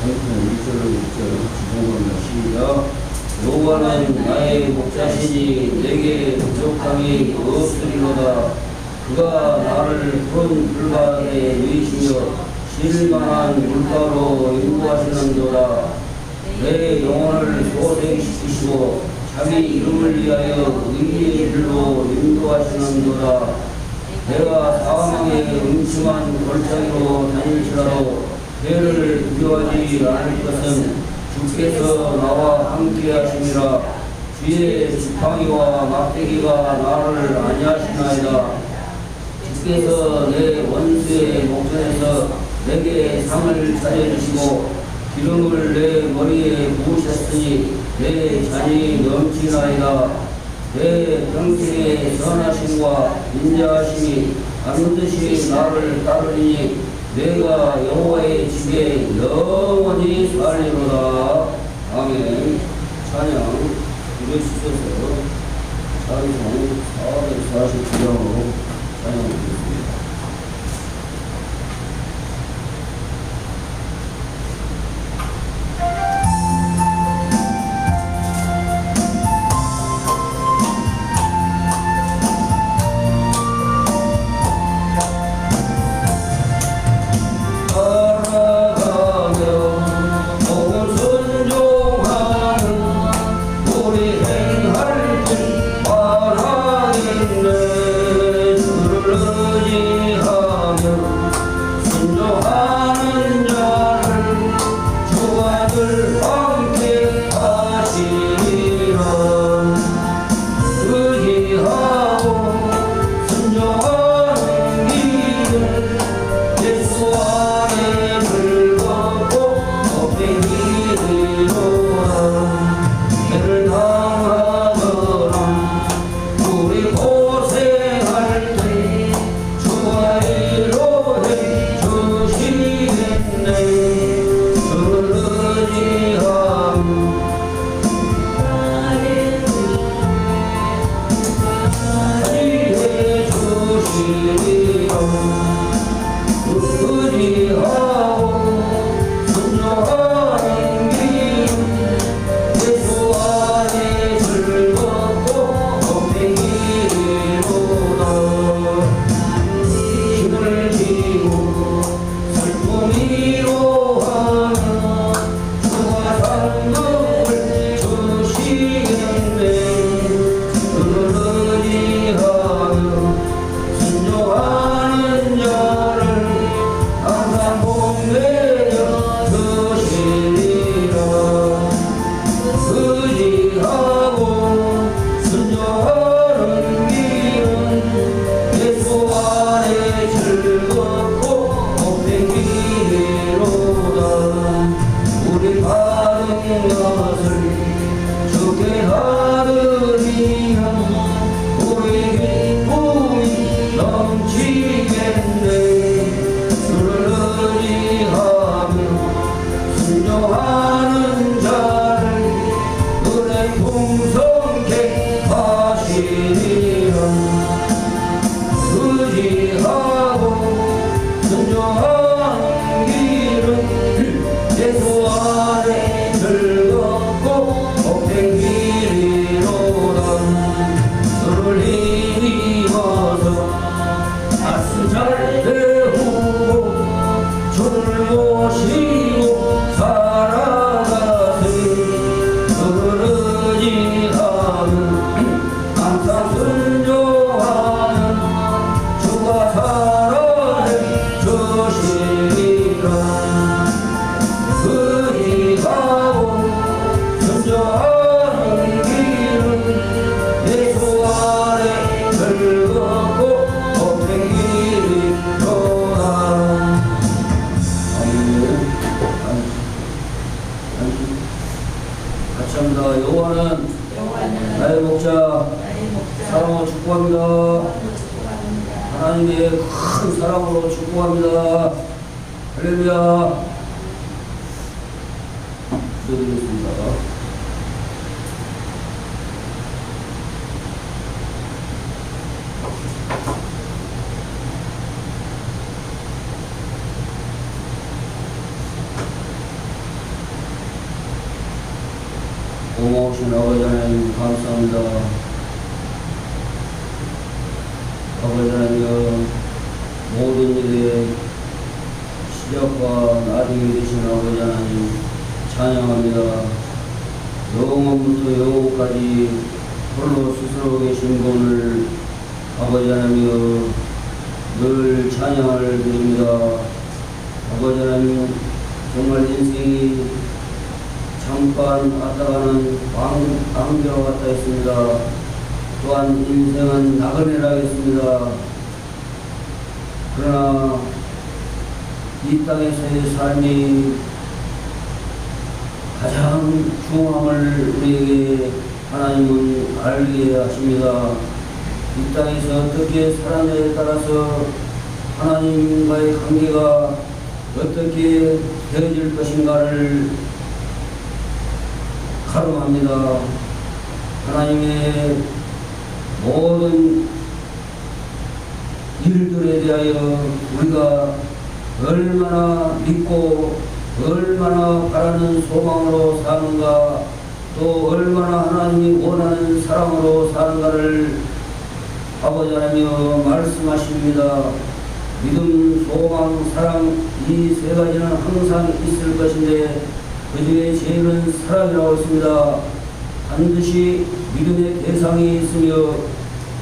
주공합니다. 시작. 여호와는 나의 목자시니 내게 부족함이 없으리로다. 그가 나를 푸른 풀밭에 누이시며 실만한 물가로 인도하시는도다. 내 영혼을 소생시키시고 자기 이름을 위하여 의의 길로 인도하시는도다. 내가 사망의 음침한 골짜기로 다닐지라도 해를 두려워하지 않을 것은 주께서 나와 함께 하심이라. 주의 지팡이와 막대기가 나를 안위하시나이다. 주께서 내 원수의 목전에서 내게 상을 차려주시고 기름을 내 머리에 부으셨으니 내 잔이 넘치나이다. 내 평생의 선하심과 인자하심이 반드시 나를 따르니 내가 여호와의 집에 영원히 살리로다. 아멘. 찬양 이루시소서. 찬송 449장으로 찬양드리겠습니다. 여호와는 나의 목자 사랑으로 축복합니다. 하나님의 큰 사랑으로 축복합니다. 할렐루야. 기도드리겠습니다. 고마우신 아버지 하나님 감사합니다. 아버지 하나님 모든 일의 시작과 나중에 되신 아버지 하나님 찬양합니다. 영원부터 영원까지 홀로 스스로 계신 분을 아버지 하나님 늘 찬양을 드립니다. 아버지 하나님 정말 인생이 잠깐 왔다가는 방귀와 같다 했습니다. 또한 인생은 나그네라 했습니다. 그러나 이 땅에서의 삶이 가장 중요함을 우리에게 하나님은 알게 하십니다. 이 땅에서 어떻게 살아내에 따라서 하나님과의 관계가 어떻게 되어질 것인가를 가름합니다. 하나님의 모든 일들에 대하여 우리가 얼마나 믿고 얼마나 바라는 소망으로 사는가, 또 얼마나 하나님이 원하는 사랑으로 사는가를 아버지 하나님여 말씀하십니다. 믿음, 소망, 사랑 이 세 가지는 항상 있을 것인데 그 중에 제일은 사랑이라고 했습니다. 반드시 믿음의 대상이 있으며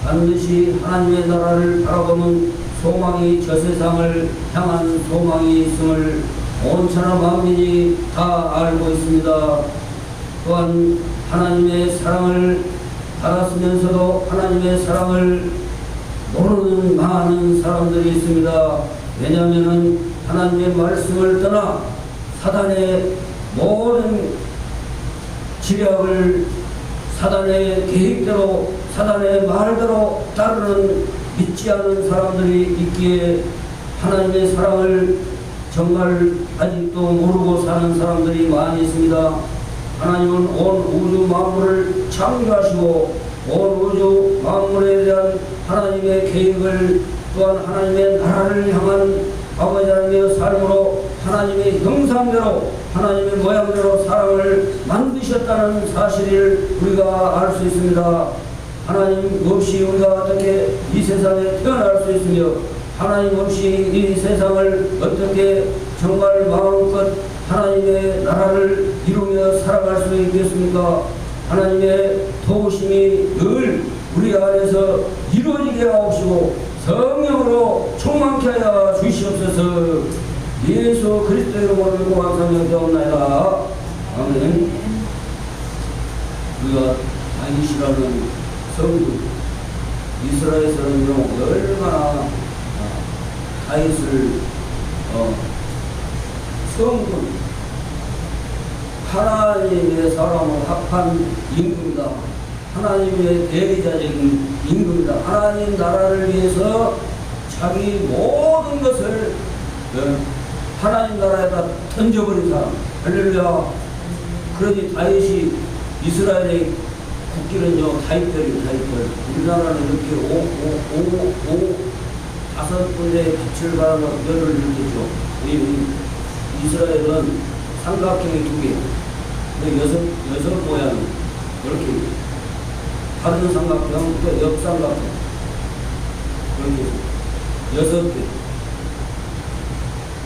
반드시 하나님의 나라를 바라보는 소망이 저 세상을 향한 소망이 있음을 온천한 만민이 다 알고 있습니다. 또한 하나님의 사랑을 받았으면서도 하나님의 사랑을 모르는 많은 사람들이 있습니다. 왜냐하면 하나님의 말씀을 떠나 사단의 모든 지략을 사단의 계획대로 사단의 말대로 따르는 믿지 않는 사람들이 있기에 하나님의 사랑을 정말 아직도 모르고 사는 사람들이 많이 있습니다. 하나님은 온 우주 만물을 창조하시고 온 우주 만물에 대한 하나님의 계획을 또한 하나님의 나라를 향한 아버지 하나님의 삶으로 하나님의 형상대로 하나님의 모양대로 사람을 만드셨다는 사실을 우리가 알 수 있습니다. 하나님 없이 우리가 어떻게 이 세상에 태어날 수 있으며 하나님 없이 이 세상을 어떻게 정말 마음껏 하나님의 나라를 이루며 살아갈 수 있겠습니까? 하나님의 도우심이 늘 우리 안에서 이루어지게 하옵시고 성령으로 충만케 하여 주시옵소서. 예수 그리스도의 이름으로 고맙사며 기도하옵나이다. 아멘. 우리가 다윗이라는 성도 이스라엘에서는 얼마나 다윗을 성군 하나님의 사람으로 합한 임금이다. 하나님의 대리자적인 임금이다. 하나님 나라를 위해서 자기 모든 것을 하나님 나라에다 던져버린 사람. 할렐루야. 그러니 다윗이 이스라엘의 국기는요 다윗별이에요. 다윗별. 우리나라는 이렇게 다섯 군데의 빛을 발하는 별을 일으켰죠. 우리 이스라엘은 삼각형이 두 개, 여섯 모양 이렇게 다른 삼각형, 또 옆삼각형 이렇게 6개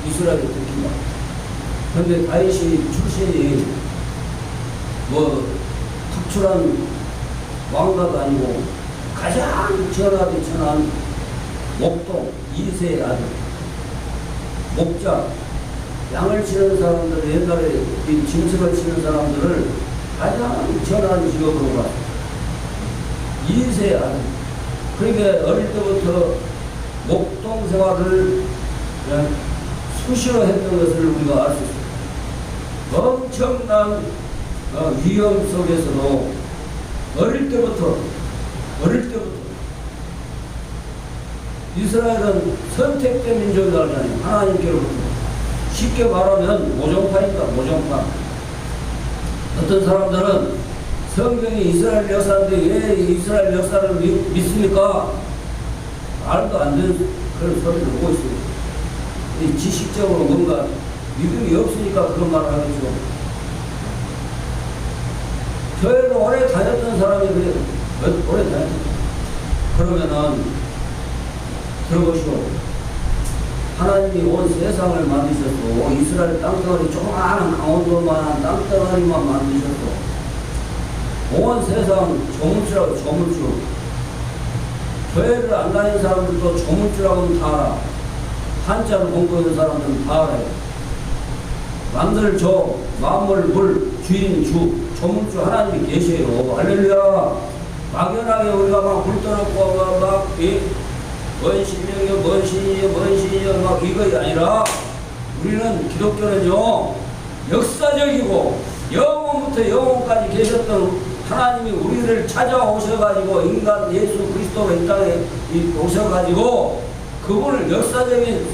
이스라엘의 국기가. 그런데 다윗이 출신이 특출한 왕가도 아니고 가장 전하디 전한 목동 2세의 아들, 목자, 양을 치는 사람들, 옛날에 이 짐승을 치는 사람들을 가장 전한 직업으로 봤어요. 2세의 아들. 그러니까 어릴 때부터 목동 생활을 수시로 했던 것을 우리가 알 수 있습니다. 엄청난 위험 속에서도 어릴 때부터 이스라엘은 선택된 민족이라고 하잖아요. 하나님께로부터. 쉽게 말하면 모종파입니다. 모종파. 어떤 사람들은 성경이 이스라엘 역사인데 왜 이스라엘 역사를 믿습니까? 말도 안 되는 그런 소리를 하고 있습니다. 이 지식적으로 뭔가 믿음이 없으니까 그런 말을 하겠죠. 교회를 오래 다녔던 사람이 그래요. 오래 다녔던. 그러면은 들어보시오. 하나님이 온 세상을 만드셨고 이스라엘 땅덩어리 조그마한 강원도만한 땅덩어리만 만드셨고 온 세상 조물주라고 조물주. 교회를 안 다니는 사람들도 조물주라고 하면 다 알아. 한자를 공부하는 사람들은 다 알아요. 만들 만물 물 주인 주 조물주 하나님이 계셔요. 할렐루야. 막연하게 우리가 막 불떠놓고 막 뭔 신령이요 뭔 신이요 뭔 신이요 막 이것이 아니라 우리는 기독교는요 역사적이고 영원부터 영원까지 계셨던 하나님이 우리를 찾아오셔가지고 인간 예수 그리스도가 이 땅에 오셔가지고 그분을 역사적인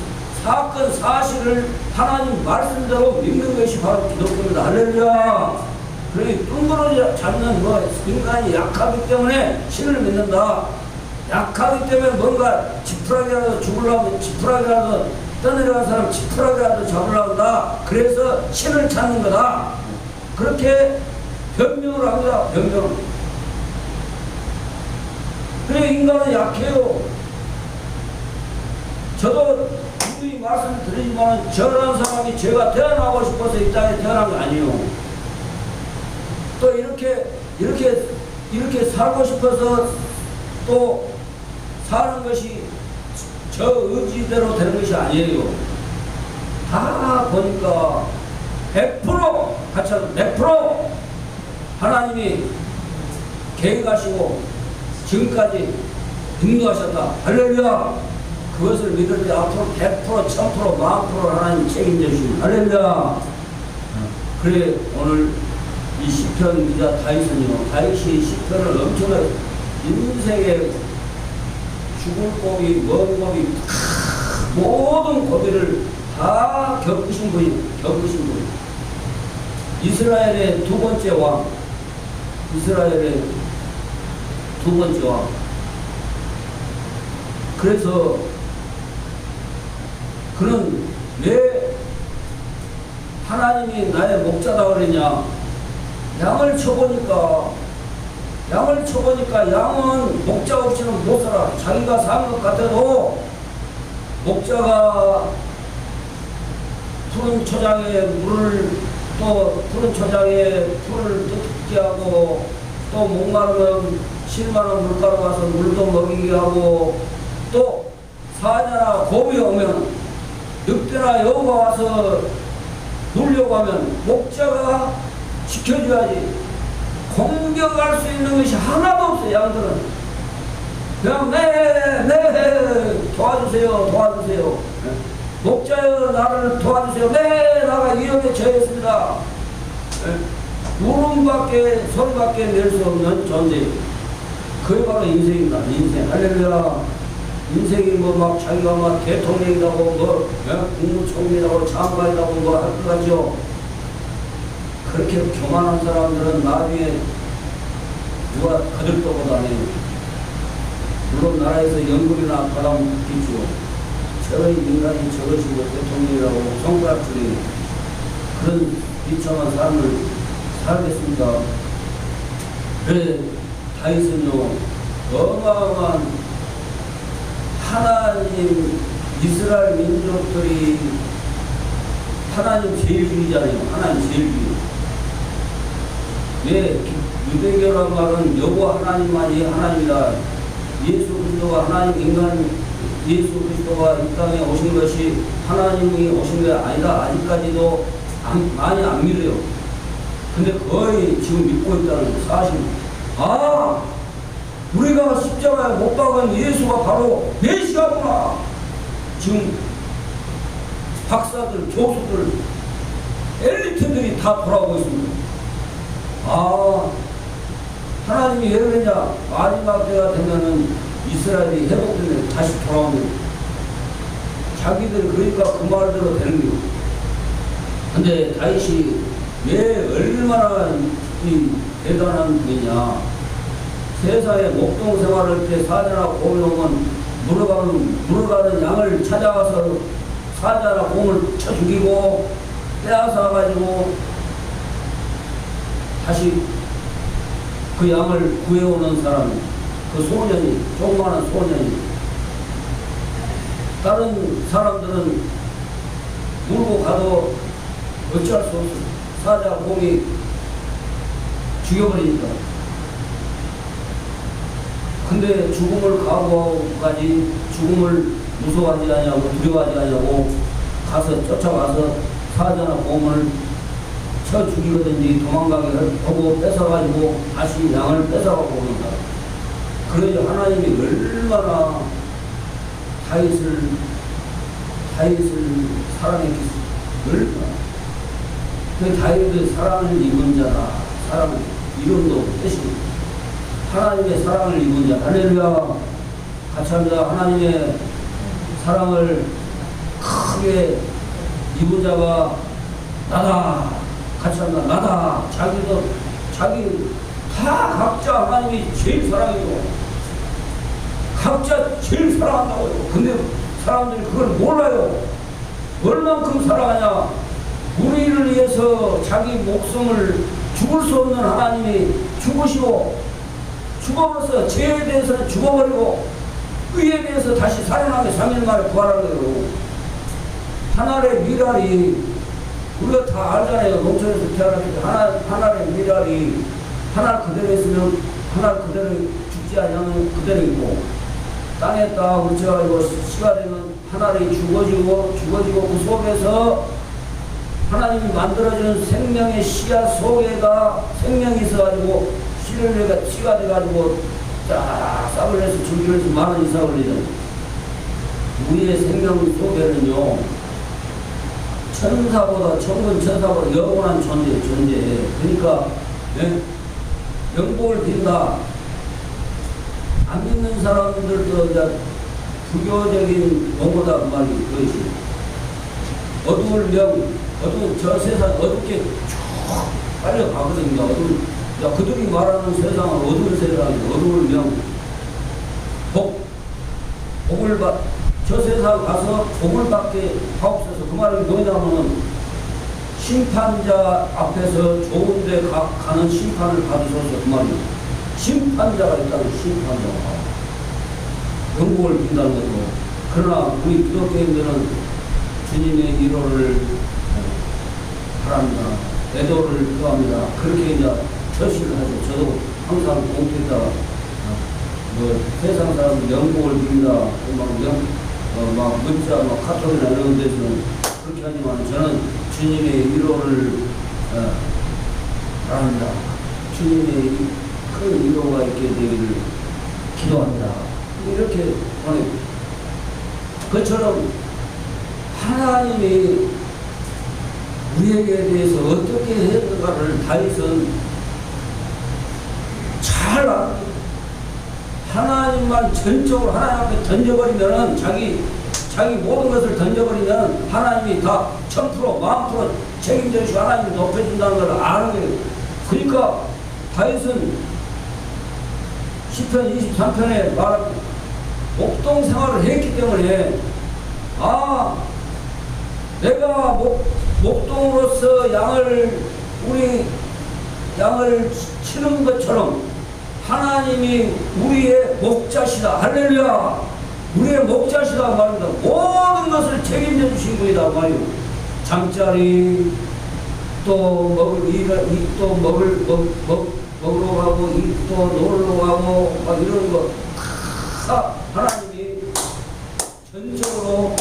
사건 사실을 하나님 말씀대로 믿는 것이 바로 기독교입니다. 할렐루야. 그러니 뚱그러져 잡는 인간이 약하기 때문에 신을 믿는다. 약하기 때문에 뭔가 지푸라기라도 죽으려면 지푸라기라도 떠내려간 사람 지푸라기라도 잡으려고 한다. 그래서 신을 찾는 거다. 그렇게 변명을 합니다. 변명. 그래 인간은 약해요. 저도 누누이 말씀을 드리지만 저런 사람이 제가 태어나고 싶어서 이 땅에 태어난 게 아니에요. 또 이렇게 살고 싶어서 또 사는 것이 저 의지대로 되는 것이 아니에요. 다 보니까 100% 같이 100% 하나님이 계획하시고 지금까지 인도하셨다. 할렐루야. 그것을 믿을 때 앞으로 100% 1000% 10,000% 하나님 책임져 주십니다. 할렐루야. 그래 오늘 이 시편 기자 다윗이 시편을 엄청나게 인생의 죽을 고비, 먼 고비, 모든 고비를 다 겪으신 분. 이스라엘의 두 번째 왕. 그래서 그는 왜 하나님이 나의 목자다 그랬냐? 양을 쳐보니까 양은 목자 없이는 못 살아. 자기가 산 것 같아도 목자가 푸른 초장에 물을 또 푸른 초장에 풀을 뜯게 하고 또 목마르면 실만한 물가로 가서 물도 먹이게 하고 또 사자나 곰이 오면 늑대나 여우가 와서 놀려고 하면 목자가 지켜줘야지. 공격할 수 있는 것이 하나도 없어요. 양들은 그냥 네 도와주세요. 목자여 나를 도와주세요. 네 나가 위험에 처했습니다. 울음밖에 소리밖에 낼 수 없는 존재. 그게 바로 인생입니다. 인생. 할렐루야. 인생이 막 자기가 막 대통령이라고 국무총리라고 장관이라고 할 것 같죠. 그렇게 교만한 사람들은 나중에 누가 거들떠보다니 물론 나라에서 연금이나 받아먹겠죠. 저런 인간이 저것이 대통령이라고 손가락질이 그런 비참한 삶을 살겠습니다. 그래 다윗은요 어마어마한 하나님 이스라엘 민족들이 하나님 제일주의잖아요. 하나님 제일주의. 왜 유대교란 말은 여호 하나님만이 하나님이다. 예수 그리스도가 하나님 인간 예수 그리스도가 이 땅에 오신 것이 하나님이 오신 게 아니라 아직까지도 많이 안 믿어요. 근데 거의 지금 믿고 있다는 사실. 우리가 십자가에 못 박은 예수가 바로 메시아구나. 지금 박사들, 교수들, 엘리트들이 다 돌아오고 있습니다. 하나님이 왜 그러냐? 마지막 때가 되면은 이스라엘이 회복되면 다시 돌아오면 자기들 그러니까 그 말대로 되는 거예요. 근데 다윗이 왜 얼마나 이 대단한 분이냐? 세상에 목동 생활할 때 사자나 곰이 오면 물어가는 양을 찾아가서 사자나 곰을 쳐 죽이고 빼앗아 가지고 다시 그 양을 구해오는 사람, 그 소년이, 조그마한 소년이. 다른 사람들은 물고 가도 어찌할 수 없어. 사자, 곰이 죽여버리니까. 근데 죽음을 각오하고까지, 죽음을 무서워하지 않냐고, 두려워하지 않냐고 가서 쫓아가서 사자나 곰을 쳐 죽이거든지 도망가게 하고 뺏어가지고 다시 양을 뺏어가고 오는다. 그래서 하나님이 얼마나 다윗을 사랑했겠어. 얼마나. 그 다윗의 사랑을 입은 자다. 사랑을, 이름도 뜻이 하나님의 사랑을 입은 자. 할렐루야. 같이 합니다. 하나님의 사랑을 크게 입은 자가 나다. 같이 합니다. 나다. 자기도, 자기, 다 각자 하나님이 제일 사랑해요. 각자 제일 사랑한다고요. 근데 사람들이 그걸 몰라요. 얼만큼 사랑하냐. 우리를 위해서 자기 목숨을 죽을 수 없는 하나님이 죽으시고, 죽어버려서 죄에 대해서는 죽어버리고, 의에 대해서 다시 살아나게 3일 만에 부활하게요. 하나의 미랄이, 우리가 다 알잖아요. 농촌에서 태어났을 때 하나의 미랄이 하나 그대로 있으면 하나 그대로 죽지 않으면 그대로 있고, 땅에 딱 묻혀가지고 씨가 되면 하나를 죽어지고 그 속에서 하나님이 만들어주는 생명의 씨앗 속에가 생명이 있어가지고 씨를 내가 씨가 돼가지고 쫙 싹을 내서 줄기를 해서 많은 이삭을 내죠. 우리의 생명 속에는요, 천사보다 천사보다 영원한 존재. 그러니까 영복을 빈다. 안 믿는 사람들도 이제 불교적인 용어다 그 말이 그것이. 어두울 저 세상 어둡게 쭉 빨려가거든요. 그들이 말하는 세상은 어두운 세상이고, 어두울 명. 복을 저 세상 가서 복을 받게 하옵소서. 그 말이 뭐냐면은 심판자 앞에서 좋은데 가는 심판을 받으소서. 그 말이에요. 심판자가 있다는 심판자가 영국을 빈다는 거죠. 그러나 우리 기독교인들은 주님의 위로를 바랍니다. 애도를 구합니다. 그렇게 이제 절실을 하죠. 저도 항상 공투했다가 세상 사람들 영국을 빕니다. 막 문자, 카톡이나 이런 데서는 그렇게 하지만 저는 주님의 위로를 바랍니다. 주님의 큰 위로가 있게 되기를 기도합니다. 이렇게 보내요. 그처럼 하나님이 우리에게 대해서 어떻게 했는가를 다윗은 잘 알아요. 하나님만 전적으로 하나님 앞에 던져버리면은 자기 모든 것을 던져버리면 하나님이 다 1000% 만프로 책임져주시고 하나님이 높여준다는 걸 아는 거예요. 그러니까 다윗은 시편 23편에 말한 목동 생활을 했기 때문에 내가 목동으로서 우리 양을 치는 것처럼 하나님이 우리의 목자시다. 할렐루야. 우리의 목자시다 말입니다. 모든 것을 책임져 주신 분이다 말이요. 잠자리 또 먹으러 가고 또 놀러 가고 막 이런 거 다 하나님이 전적으로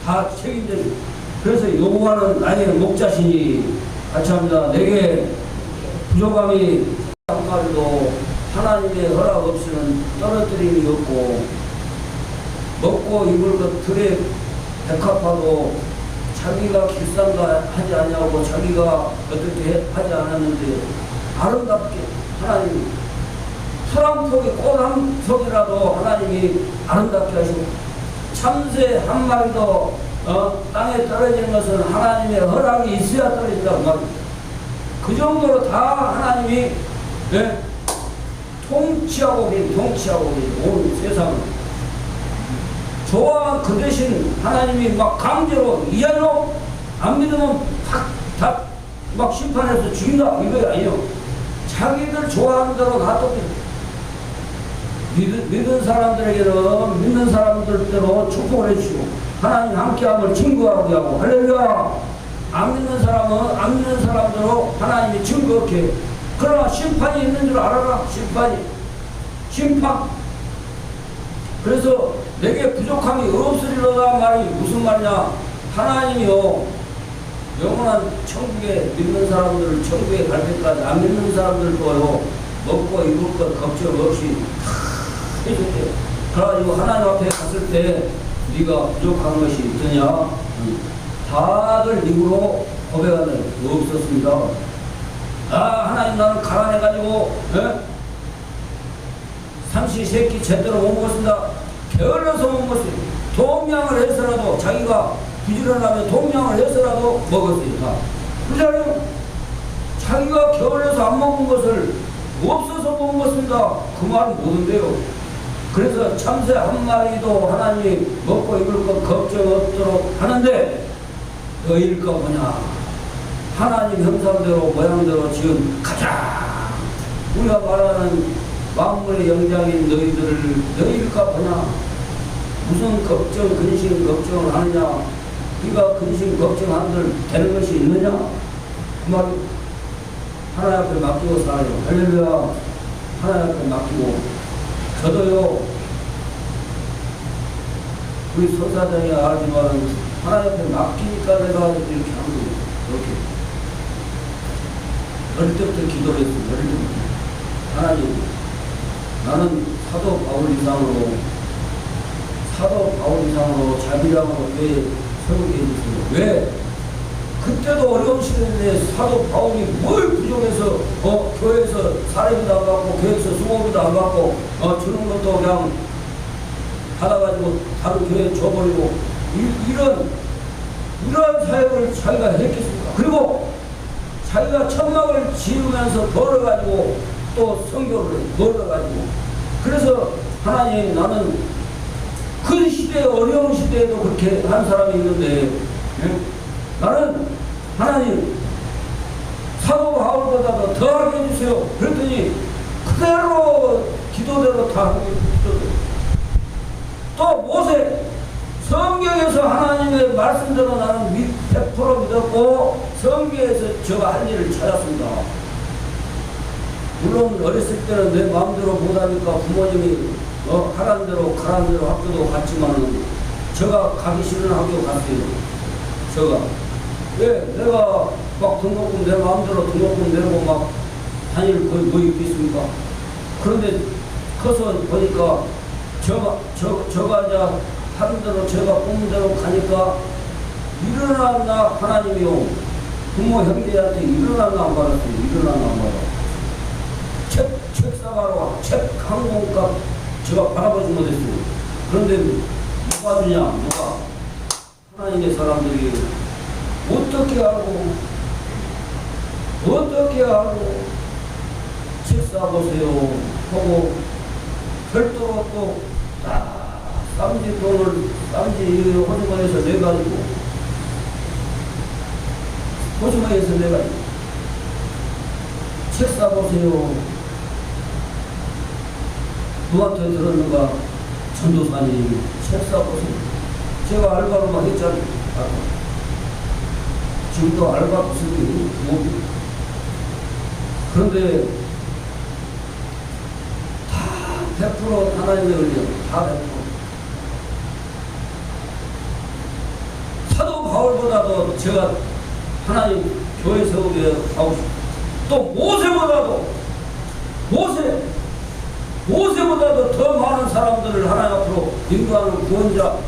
다 책임져 주신. 그래서 여호와는 나의 목자시니 같이 합니다. 내게 부족함이 한 마리도 하나님의 허락 없이는 떨어뜨림이 없고, 먹고 입을 것 들에 백합화도 자기가 길상가 하지 않냐고 자기가 어떻게 하지 않았는데 아름답게 하나님이 풀 한 폭이 꽃 한 속이라도 하나님이 아름답게 하시고, 참새 한 마리도 땅에 떨어지는 것은 하나님의 허락이 있어야 떨어진다고 말입니다. 그 정도로 다 하나님이 통치하고 계신 온 세상을. 좋아하면 그 대신 하나님이 막 강제로 이하로 안 믿으면 막 심판해서 죽인다 이거 아니에요. 자기들 좋아하는 대로 놔둡니다. 믿은 사람들에게는 믿는 사람들대로 축복을 해주시고 하나님 함께함을 증거하게 하고 할렐루야. 안 믿는 사람은 안 믿는 사람대로 하나님이 증거하게 해요. 그러나 심판이 있는 줄 알아라. 심판. 그래서 내게 부족함이 없으리로다 말이 무슨 말이냐. 하나님이요 영원한 천국에 믿는 사람들을 천국에 갈 때까지 안 믿는 사람들도요 먹고 입을 것 걱정 없이 해줄게요. 그래가지고 하나님 앞에 갔을 때 네가 부족한 것이 있더냐? 다들 입으로 고백하는 없었습니다. 하나님 나는 가난해가지고 삼시세끼 제대로 못 먹었습니다. 게을러서 못 먹었어요. 동양을 해서라도 자기가 부지런하면 동양을 해서라도 먹었어요. 다. 그러잖아요. 자기가 게을러서 안 먹은 것을 없어서 못 먹었습니다. 그 말은 뭐던데요. 그래서 참새 한 마리도 하나님이 먹고 입을 것 걱정 없도록 하는데 너희일까 뭐냐. 하나님 형상대로 모양대로 지금 가자. 우리가 말하는 만물의 영장인 너희일까 뭐냐. 무슨 걱정 근심 걱정을 하느냐. 네가 근심 걱정한들 되는 것이 있느냐. 그 말 하나님 앞에 맡기고 살아요. 할렐루야. 하나님 앞에 맡기고 저도요 우리 소사장이 알지만 하나님 앞에 맡기니까 내가 이렇게 하는 거예요. 이렇게 어릴 때부터 기도를 했습니다. 어릴 때부터 하나님 나는 사도 바울 이상으로 자비량으로 왜 세우게 해주세요. 왜? 그때도 어려운 시대인데 사도 바울이 뭘 부족해서 교회에서 사례비도 안 받고 교회에서 수고비도 안 받고 주는 것도 그냥 받아가지고 다른 교회에 줘버리고 이런 사역을 자기가 했겠습니까? 그리고 자기가 천막을 지으면서 벌어가지고 또 선교를 벌어가지고 그래서 하나님 나는 큰 시대 어려운 시대에도 그렇게 한 사람이 있는데 나는 하나님 사도 바울보다도 더하게 해주세요. 그랬더니 그대로 기도대로 다 하게 기도대로. 또 모세 성경에서 하나님의 말씀대로 나는 100% 믿었고 성경에서 제가 할 일을 찾았습니다. 물론 어렸을 때는 내 마음대로 못하니까 부모님이 하라는 대로 학교도 갔지만은 제가 가기 싫은 학교 갔어요. 왜? 내가 막 등록금 내 마음대로 등록금 내고 막 다닐 거의 뭐 있겠습니까? 그런데 커서 보니까 저가 이제 하는 대로 제가 꿈은 대로 가니까 일어났나 하나님이요. 부모 형제한테 일어났나 안 받았어요. 일어났나 안 받아. 책 사가러 책 한 권값 제가 받아보지 못했어요. 그런데 누가 주냐? 누가? 하나님의 사람들이 어떻게 하고 책 사보세요 하고 별도로 또 쌈지 돈을 호주머니에서 내가지고 책 사보세요. 누구한테 들었는가? 전도사님 책 사보세요. 제가 알바로 막 했잖아요. 지금도 알바 무슨 일이 뭐 그런데 다 100% 하나님의 은혜요. 다 100%. 사도 바울보다도 제가 하나님 교회 세우게 하고 싶어요. 또 모세보다도 더 많은 사람들을 하나님 앞으로 인도하는 구원자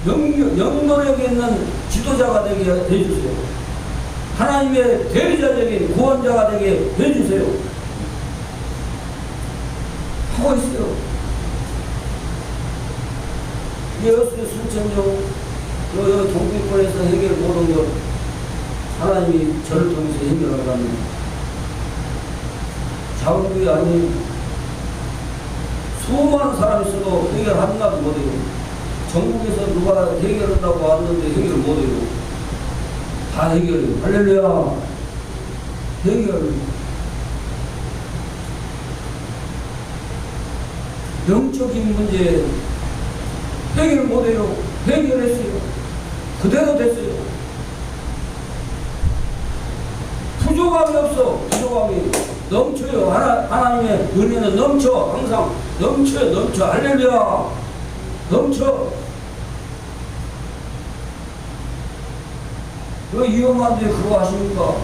영노력 있는 지도자가 되게 해주세요. 하나님의 대리자적인 구원자가 되게 해주세요. 하고 있어요. 여수의 순천역 여기 동북권에서 해결 모든 것 하나님이 저를 통해서 해결하라는 자원구이 아닌 수많은 사람이 있어도 해결 한나도 못해요. 전국에서 누가 해결한다고 왔는데 해결 못해요. 다 해결해요. 할렐루야. 해결. 영적인 문제 해결 못해요. 해결했어요. 그대로 됐어요. 부족함이 없어. 부족함이 넘쳐요. 하나님의 은혜는 넘쳐. 항상 넘쳐요. 넘쳐. 할렐루야. 넘쳐. 왜 위험한데 그거 하십니까?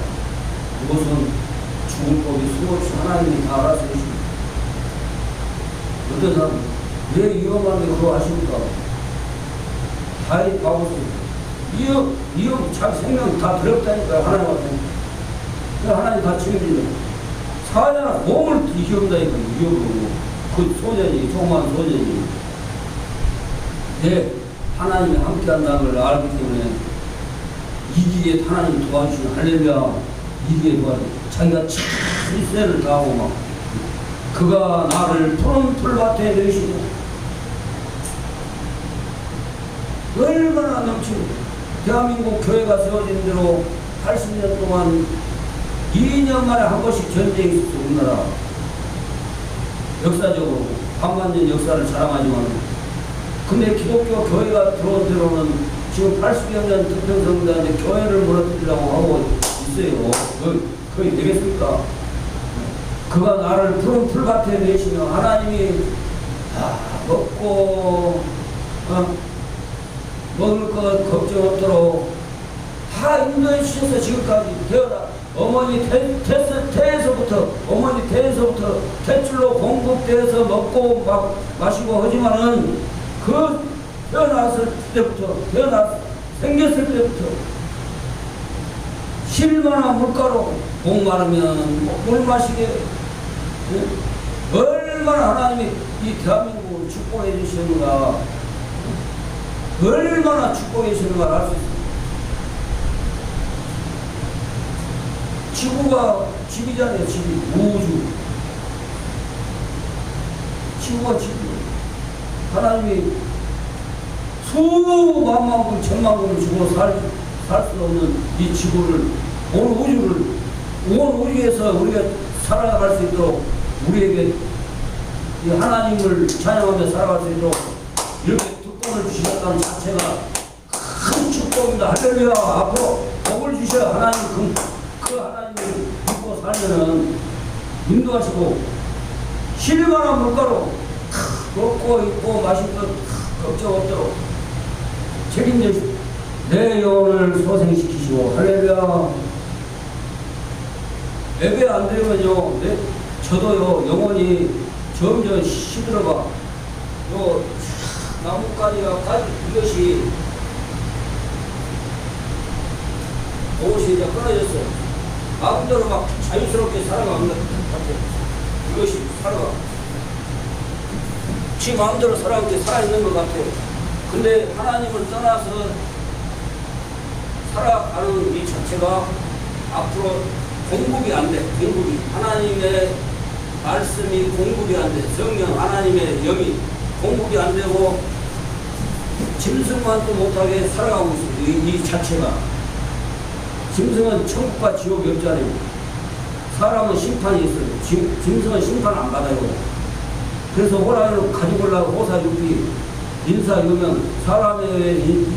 그것은 죽을 법이 수없이 하나님이 다 알아서 해주십니다. 어떤 사람 왜 위험한데 그거 하십니까? 다 봐보세요. 위험 자기 생명 다 두렵다니까 하나님한테. 하나님 다 책임지는 사자나 몸을 뒤기운다니까 위험으로 그 소년이 조그만 소년이 하나님이 함께한다는 걸 알기 때문에 이기게 하나님 도와주시는 할렐루야. 이기게 도와주 자기가 실세를 다하고 막 그가 나를 푸른 풀밭에 내시고 얼마나 넘치고 대한민국 교회가 세워진 대로 80년 동안 2년 만에 한 번씩 전쟁이 있었어. 우리나라 역사적으로 반만년 역사를 자랑하지만 근데 기독교 교회가 들어온 대로는 지금 80여 년 특별성당인데 교회를 무너뜨리려고 하고 있어요. 거의 되겠습니까? 그가 나를 푸른 풀밭에 내시며 하나님이 먹고 먹을 것 걱정 없도록 다 인도해 주셔서 지금까지 태어나 어머니 태에서부터 탯줄로 공급돼서 먹고 마시고 하지만은 그 태어났을 때부터 생겼을 때부터 실만한 물가로 목 마르면 물 마시게 얼마나 하나님이 이 대한민국을 축복해 주시는가 얼마나 축복해 주시는가 알 수 있습니다. 지구가 집이잖아요. 집이 우주 지구가 집이에요. 하나님이 수만만 분 천만분을 주고 살 수 없는 이 지구를 온 우주에서 우리가 살아갈 수 있도록 우리에게 이 하나님을 찬양하며 살아갈 수 있도록 이렇게 특권을 주셨다는 자체가 큰 축복입니다. 할렐루야. 앞으로 복을 주셔야 하나님 그 하나님을 믿고 살면은 인도하시고 실만한 물가로 먹고 입고 마실 것 걱정 없도록 책임져 내 영혼을 소생시키시고 할렐루야. 예배 안 되면요 저도요 영혼이 점점 시들어가 요 나뭇가지가 이것이 이제 끊어졌어요. 마음대로 막 자유스럽게 살아가는 것 같아요. 이것이 살아가. 지 마음대로 살아있는 것 같아요. 근데 하나님을 떠나서 살아가는 이 자체가 앞으로 공급이 안 돼. 하나님의 말씀이 공급이 안 돼. 성령 하나님의 영이 공급이 안 되고 짐승만도 못하게 살아가고 있습니다. 이 자체가. 짐승은 천국과 지옥이 없잖아요. 사람은 심판이 있어요. 짐승은 심판 안 받아요. 그래서 호랑이를 가지고 올라고 호사육비 인사유명 사람의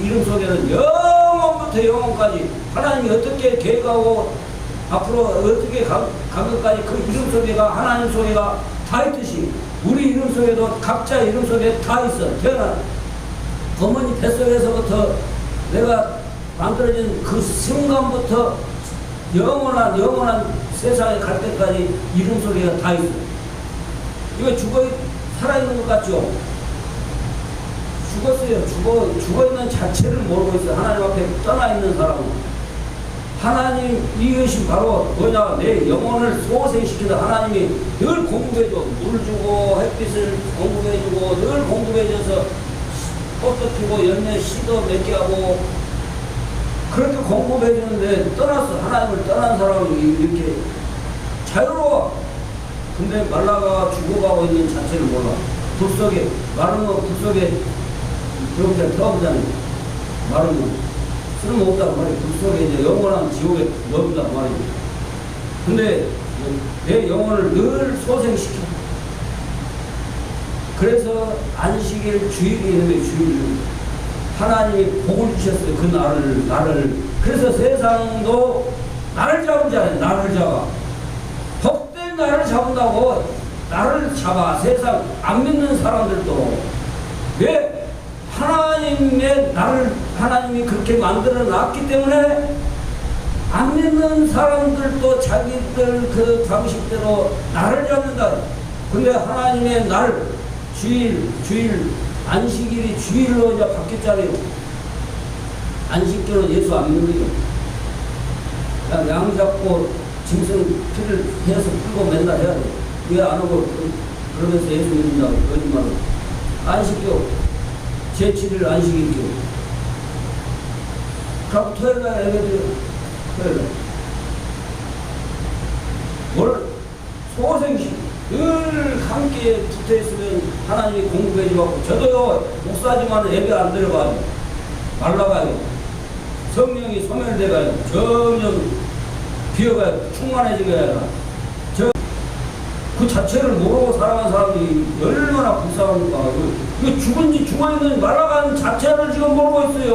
이름 속에는 영원부터 영원까지 하나님이 어떻게 계획하고 앞으로 어떻게 가기까지 그 이름 속에가 하나님 속에가 다 있듯이 우리 이름 속에도 각자의 이름 속에 다 있어. 태어나 어머니 뱃속에서부터 내가 만들어진 그 순간부터 영원한 세상에 갈 때까지 이름 속에가 다 있어. 이거 살아있는 것 같죠? 죽었어요. 죽어있는 자체를 모르고 있어요. 하나님 앞에 떠나있는 사람은. 하나님 이것이 바로 뭐냐, 내 영혼을 소생시키는 하나님이 늘 공급해줘. 물 주고 햇빛을 공급해주고 늘 공급해줘서 꽃도 피고 열매 씨도 맺게 하고 그렇게 공급해주는데 떠났어. 하나님을 떠난 사람이 이렇게 자유로워. 근데 말라가 죽어가고 있는 자체를 몰라. 불속에 마르면 불속에 그렇게 태워보자니 마르면 쓸모없다고 말이야. 불속에 이제 영원한 지옥에 넣는다고 말이야. 근데 내 영혼을 늘 소생시켜. 그래서 안식일 주일이 이름의 주일. 하나님이 복을 주셨어요. 그 나를. 그래서 세상도 나를 잡으잖아요. 나를 잡아. 복된 나를 잡는다고 나를 잡아. 세상 안 믿는 사람들도. 왜? 하나님의 나를, 하나님이 그렇게 만들어 놨기 때문에 안 믿는 사람들도 자기들 그 방식대로 나를 잡는다. 근데 하나님의 날, 주일, 안식일이 주일로 이제 바뀌었잖아요. 안식일은 예수 안 믿는 거예요. 양 잡고 짐승 피를 해서 풀고 맨날 해야 돼. 왜 안 오고 그러면서 예수 믿는다고 거짓말로. 안식교, 제7일 안식일교. 그럼 토요일날 예배드려. 토요일날. 뭘? 소생식. 늘 함께 붙어있으면 하나님이 공급해주고, 저도요, 목사지만 예배 안 들어가요. 말라가요. 성령이 소멸돼가요. 점점 비어가요. 충만해지가요. 그 자체를 모르고 살아간 사람이 얼마나 불쌍합니까. 이거 죽은지 죽어있는 말라간 자체를 지금 모르고 있어요.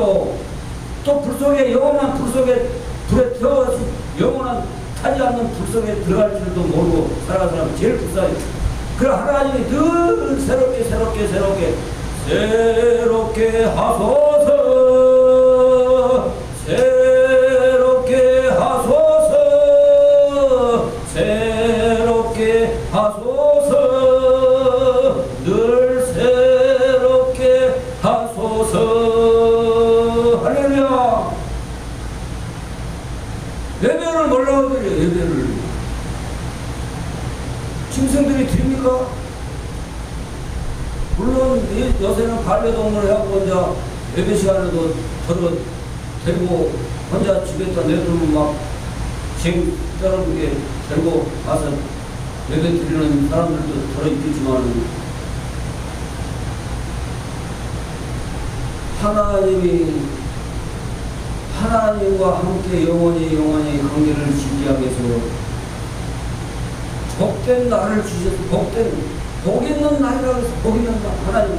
또 불 속에, 영원한 불 속에, 불에 태워서 영원한 타지 않는 불 속에 들어갈 줄도 모르고 살아간 사람이 제일 불쌍해요. 그래, 하나님이 늘 새롭게 하소서, 새롭게 하소서, 새롭게 하소서, 늘 새롭게 하소서. 할렐루야. 예배를 몰라고 드려. 예배를 짐승들이 드립니까? 물론 요새는 반려동물을 하고 이제 예배 시간에도 데리고 혼자 집에다 내두면 막 쟁 떨어지게 데리고 가서 예배 드리는 사람들도 들어있겠지만, 하나님과 함께 영원히 관계를 지키기 위해서 복된 날을 주셔서, 복 있는 날이라고 해서 복 있는 날. 하나님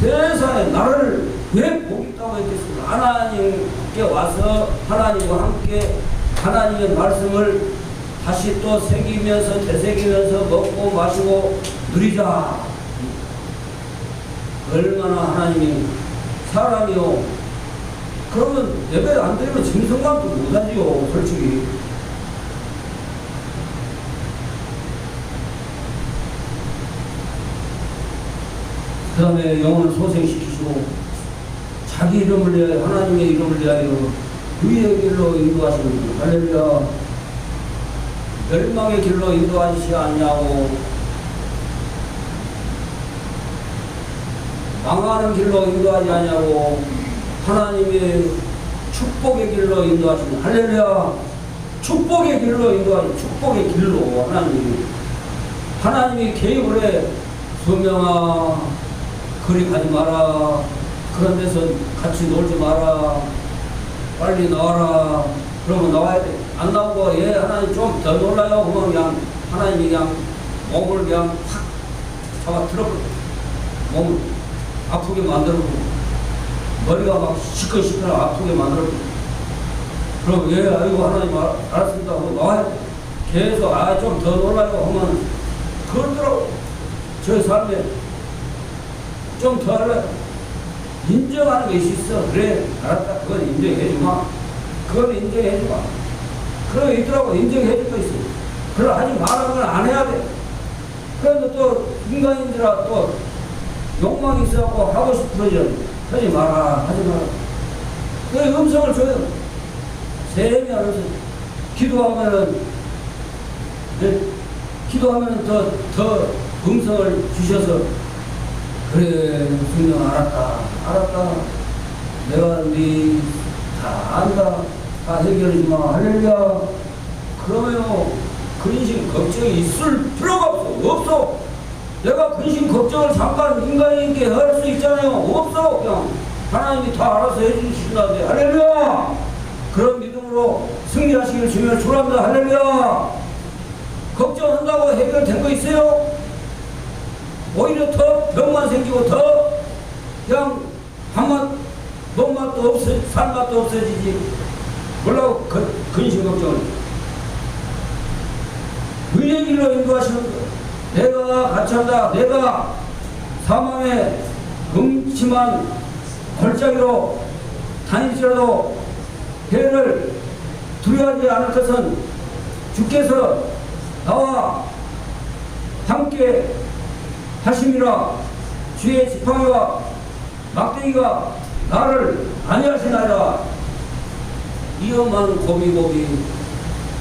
세상에 나를 왜 복 있다고 했겠습니까? 하나님께 와서 하나님과 함께 하나님의 말씀을 다시 또 새기면서 되새기면서 먹고 마시고 누리자. 얼마나 하나님이 사랑이요. 그러면 예배 안 드리면 짐승감도 못하지요, 솔직히. 그 다음에 영혼을 소생시키시고 자기 이름을 위하여, 하나님의 이름을 위하여 의의 길로 인도하시는 분. 할렐루야. 멸망의 길로 인도하시지 않냐고, 망하는 길로 인도하지 않냐고, 하나님의 축복의 길로 인도하시는. 할렐루야. 축복의 길로 인도하시는, 축복의 길로 하나님이 개입을 해. 소명아, 그리 가지 마라. 그런 데서 같이 놀지 마라. 빨리 나와라. 그러면 나와야 돼. 안 나오고, 하나님 좀 더 놀라요. 그러면 그냥 하나님이 그냥 몸을 그냥 확 잡아 들어버려. 몸을 아프게 만들고, 머리가 막 시끌시끌 아프게 만들고. 그럼 아이고 하나님 알았습니다 하고 나와야 돼. 계속 좀 더 놀라요 하면 그러더라고. 저 삶에 좀 더 할래. 인정하는 것이 있어. 그래 알았다. 그건 인정해주마. 그건 인정해주마. 그런 거 있더라고. 인정해줄 거 있어. 그걸 하지 말라는 걸 안 해야 돼. 그래도 또 인간인들아 또 욕망이 있어갖고 하고 싶어져. 하지 마라. 하지 마라. 그 음성을 줘요. 세미 알아서 기도하면은, 네? 기도하면은 더 음성을 주셔서, 그래 성령 알았다. 내가 네 다 안다. 다 해결해주마. 할렐루야. 그러면요 근심 걱정이 있을 필요가 없어. 내가 근심 걱정을 잠깐 인간에게 할 수 있잖아요. 없어. 그냥 하나님이 다 알아서 해주신다는데. 할렐루야. 그런 믿음으로 승리하시길 주님을 축원합니다. 할렐루야. 걱정한다고 해결된 거 있어요? 오히려 더 병만 생기고 더 그냥 밥맛, 먹맛도 없어, 살맛도 없어지지. 뭐라고 근심 걱정을. 의의 길로 인도하시는 거. 내가 가차한다. 내가 사망의 음침한 골짜기로 다닐지라도 해를 두려워하지 않을 것은 주께서 나와 함께 하심이라. 주의 지팡이와 막대기가 나를 안위하시나이다. 위험한 고비고비,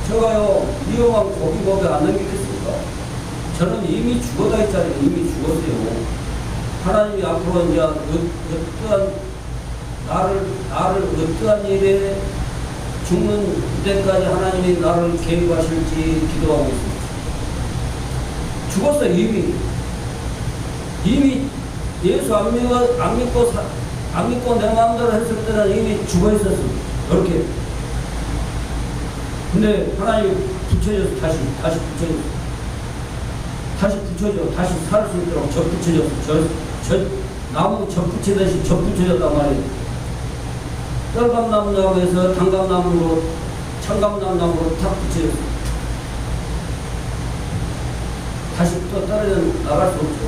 제가요 위험한 고비고비 안 넘기겠습니까? 저는 이미 죽어다 했잖아요. 이미 죽었어요. 하나님이 앞으로 이제 어떠한 나를 어떠한 일에 죽는 때까지 하나님이 나를 개입하실지 기도하고 있습니다. 죽었어요. 이미 예수 안 믿고 내 마음대로 했을 때는 이미 죽어 있었습니다. 이렇게. 근데 하나님이 붙여줘서 다시 붙여줘. 다시 살 수 있도록 저 붙여줬어. 저 나무 저 붙이듯이 저 붙여줬단 말이에요. 떨감나무에서 단감나무로, 청감나무로 탁 붙여줬어. 다시 또 떨어져 나갈 수 없죠.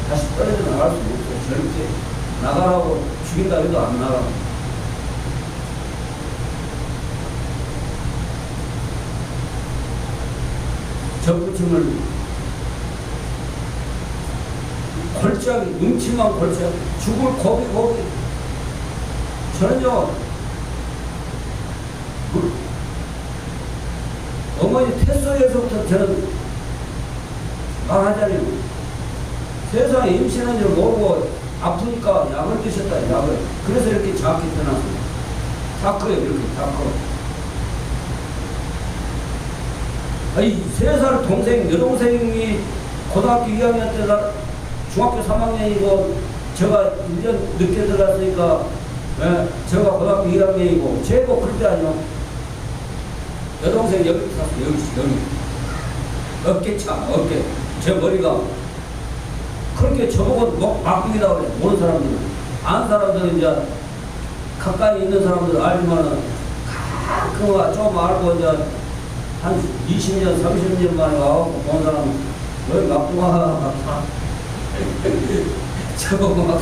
다시 떨어져 나갈 수 없어. 절대 나가라고 죽인다 해도 안 나가. 접붙임을 골짜기, 음침한 골짜기, 죽을 고비. 저는요, 어머니 태소에서부터 저는 말하자면 세상에 임신한 줄 모르고 아프니까 약을 드셨다. 약을. 그래서 이렇게 작게 태어났습니다. 다 커요. 이렇게 다 커. 아니, 3살 동생, 여동생이 고등학교 2학년 때 중학교 3학년이고 제가 1년 늦게 들어갔으니까 제가 고등학교 2학년이고 제고 그때 아니요. 여동생 여기 탔어. 여기 어깨차 어깨. 제 머리가 그렇게 저보고 막히다 그래. 모르는 사람들은. 아는 사람들은 이제 가까이 있는 사람들은 알지만은 가끔 좀 알고 이제 한 20년, 30년 만에 와갖고 본 사람 여기 막둥아 저보고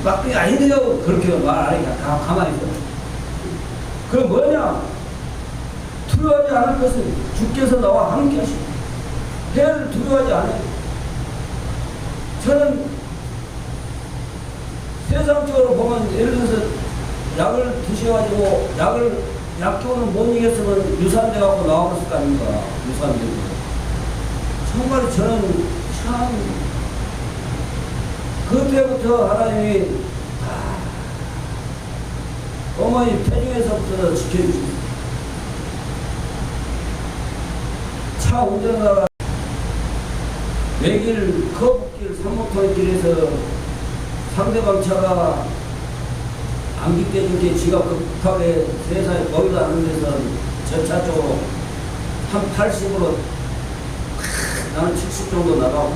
막둥이 아닌데요. 그렇게 말 안 하니까 가만히 있어. 그럼 뭐냐? 두려워하지 않을 것은 주께서 나와 함께 하시고 해를 두려워하지 않아요. 저는 세상적으로 보면 예를 들어서 약을 드셔가지고 약효는 못 이겼으면 유산돼 갖고 나와봤을 거 아닙니까? 유산되고. 정말 저는 참 그때부터 하나님이 어머니 태중에서부터 지켜주십니다. 차 운전하다가 외길, 거북길, 산목터의 길에서 상대방 차가 안 비켜줄게 지가 급하게 세상에 보이도 않는 데서 저 차 쪽으로 한 80으로 나는 70 정도 나가고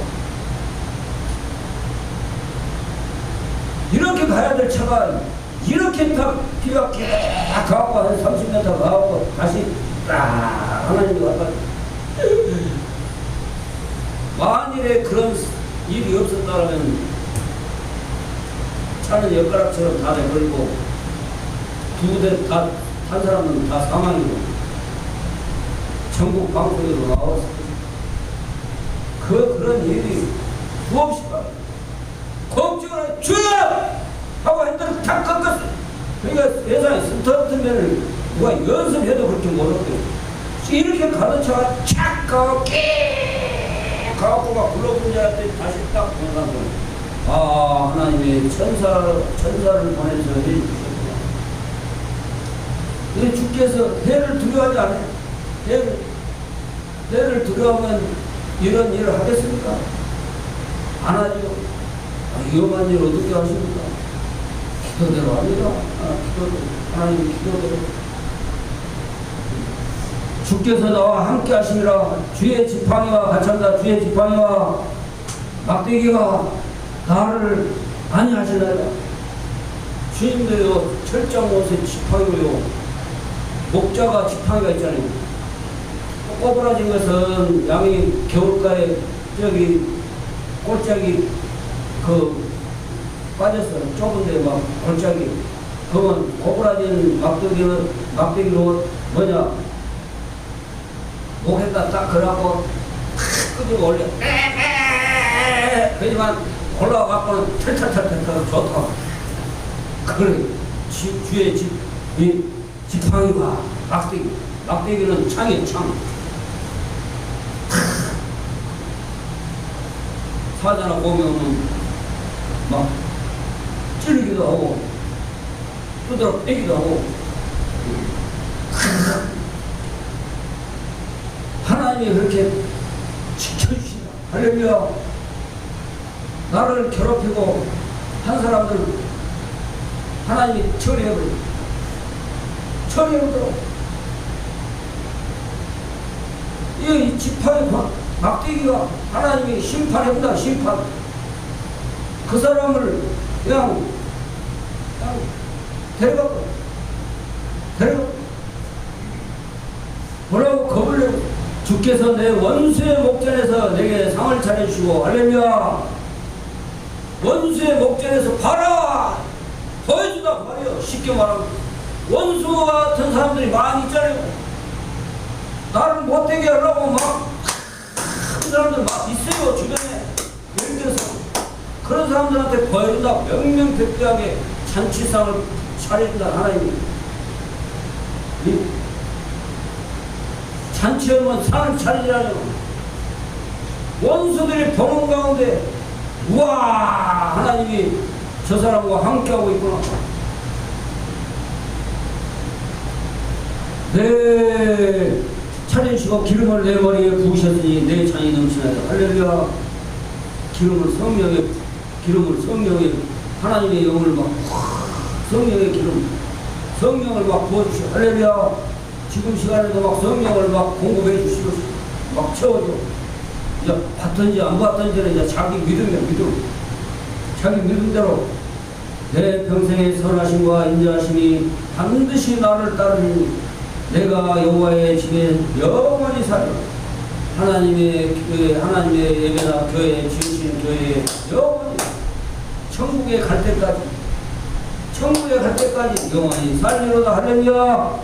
이렇게 가야 될 차가 이렇게 딱 비가 쫙 가고 한 30m 가고 다시 딱 하나님이 왔다. 만일에 그런 일이 없었다면 차는 엿가락처럼 다 내버리고 2대 다 탄 사람은 다 사망이고 전국 방송에도 나왔어. 그런 일이 수없이 봐. 걱정을 주여! 하고 핸들을 탁 꺾었어. 그러니까 세상에 스타트면을 누가 연습해도 그렇게 못했대요. 이렇게 가는 차가 착 가고 깨 가고 막 굴러분자할 때 다시 딱 보는 거예요. 하나님이 천사를 보내서 해주셨구나. 근데 주께서 해를 두려워하지 않아요. 해를 두려워하면 이런 일을 하겠습니까? 안 하죠. 위험한 일 어떻게 하십니까? 기도대로 합니다. 하나님 기도대로. 주께서 나와 함께 하시니라. 주의 지팡이와 같이 한다. 주의 지팡이와 막대기가 나를 안위하시나이다. 주님도요 철장 옷에 지팡이로요 목자가 지팡이가 있잖아요. 꼬부라진 것은 양이 겨울가에 저기 골짜기 그 빠졌어. 좁은데 막 골짜기. 그건 꼬부라진 막대기로 뭐냐 목에다 딱 걸어갖고 탁 끄집어 올려. 그지만 올라가고는 털털털털 좋다. 그래 주의 지팡이와 막대기는 창이야 창. 사자나 보면은 막 찌르기도 하고 두드러 패기도 하고. 하나님이 그렇게 지켜주신다. 할렐루야. 나를 괴롭히고 한 사람들 하나님이 처리해버려. 이 지팡이 막대기가 하나님이 심판해본다. 심판. 그 사람을 그냥 데려가고 뭐라고 겁을 내고 주께서 내 원수의 목전에서 내게 상을 차려주시고 할렐루야. 원수의 목전에서 봐라 보여주다 말이요. 쉽게 말하면 원수 같은 사람들이 많이 있잖아요. 나를 못되게 하려고 막 큰 사람들 막 있어요 주변에. 예를 들어서 그런 사람들한테 보여준다. 명명백백하게 잔치상을 차려준다 하나님이. 잔치하면 상을 차리라는 원수들이 보는 가운데 우와 하나님이 저 사람과 함께하고 있구나. 내 차려주시고 기름을 내 머리에 부으셨으니 내 잔이 넘치나이다. 할렐루야. 기름을 성령에 하나님의 영을 막 성령의 기름 성령을 막 부어주시고 할렐루야. 지금 시간에도 막 성령을 막 공급해 주시고 막 채워줘. 이제 받든지 안 받든지는 이제 자기 믿음이야. 자기 믿음대로 내 평생의 선하심과 인자하심이 반드시 나를 따르니 내가 여호와의 집에 영원히 살리라. 하나님의 교회, 하나님의 예배나 교회, 지으신 교회에 영원히 천국에 갈 때까지 영원히 살리로다. 할렐루야.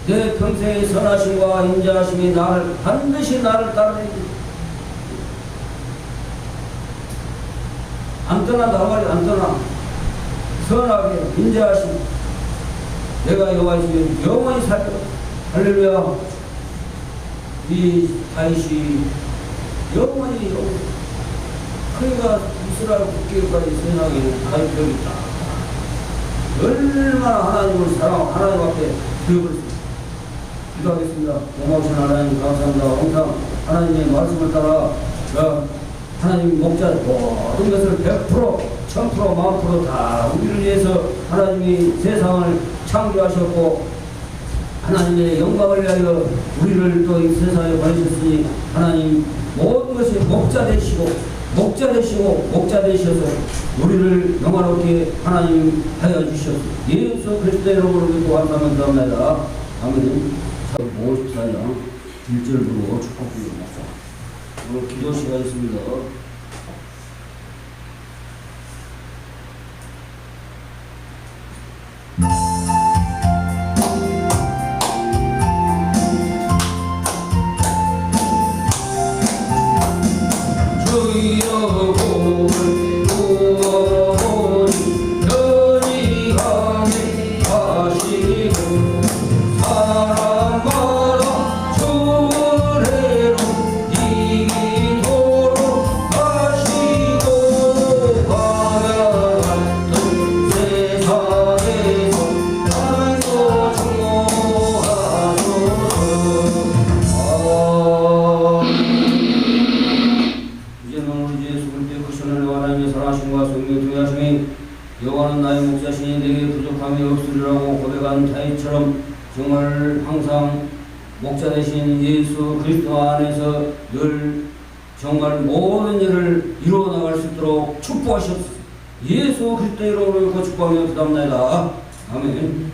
내 평생의 선하심과 인자하심이 반드시 나를 따르니 안 떠난다 말이야. 안 떠나. 선하게 인자하심 내가 여호와의 집에 영원히 살리라. 할렐루야. 이 다윗이 영원히 그러니까 이스라엘 국계까지 세상에 다윗벽이 있다. 얼마나 하나님을 사랑하고 하나님 앞에 기도했습니다. 기도하겠습니다. 고마우신 하나님 감사합니다. 항상 하나님의 말씀을 따라 하나님 목자 모든 것을 100%, 1000%, 10,000% 다 우리를 위해서 하나님이 세상을 창조하셨고 하나님의 영광을 위하여 우리를 또 이 세상에 보내셨으니 하나님 모든 것이 목자 되셔서 우리를 영화롭게 하나님 하여 주셔서 예수 그리스도의 이름으로 믿고 감사합니다. 아멘. 54장 1절부로 축복드립니다. 오늘 기도 시간 있습니다. 여호와는 나의 목자시니 내게 부족함이 없으리라고 고백한 다윗처럼 정말 항상 목자 되신 예수 그리스도 안에서 늘 정말 모든 일을 이루어 나갈 수 있도록 축복하시옵소서. 예수 그리스도 이름으로 축복하며 기도합니다. 아멘.